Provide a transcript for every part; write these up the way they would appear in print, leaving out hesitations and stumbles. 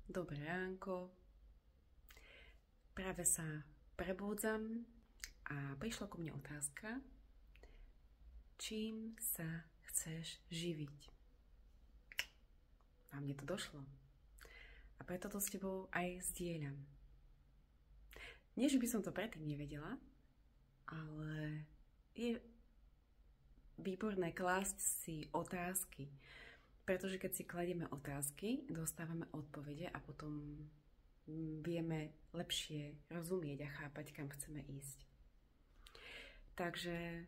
Dobré ránko. Práve sa prebúdzam a prišla ku mne otázka, čím sa chceš živiť? A mne to došlo. A preto to s tebou aj zdieľam. Nie, že by som to predtým nevedela, ale je výborné klásť si otázky. Pretože keď si kladieme otázky, dostávame odpovede a potom vieme lepšie rozumieť a chápať, kam chceme ísť. Takže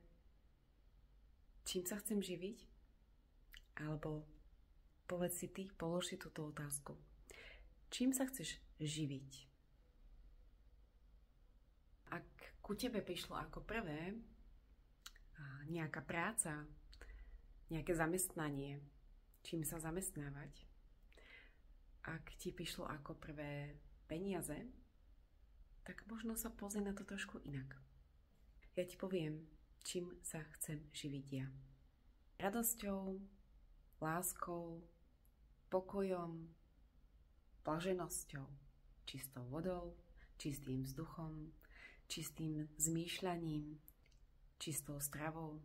čím sa chcem živiť? Alebo povedz si ty, polož si túto otázku. Čím sa chceš živiť? Ak ku tebe prišlo ako prvé nejaká práca, nejaké zamestnanie, čím sa zamestnávať, ak ti prišlo ako prvé peniaze, tak možno sa pozri na to trošku inak. Ja ti poviem, čím sa chcem živiť ja. Radosťou, láskou, pokojom, blaženosťou, čistou vodou, čistým vzduchom, čistým zmýšľaním, čistou stravou.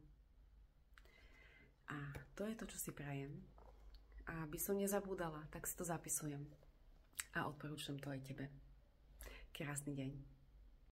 A to je to, čo si prajem. A aby som nezabúdala, tak si to zapisujem. A odporúčam to aj tebe. Krásny deň.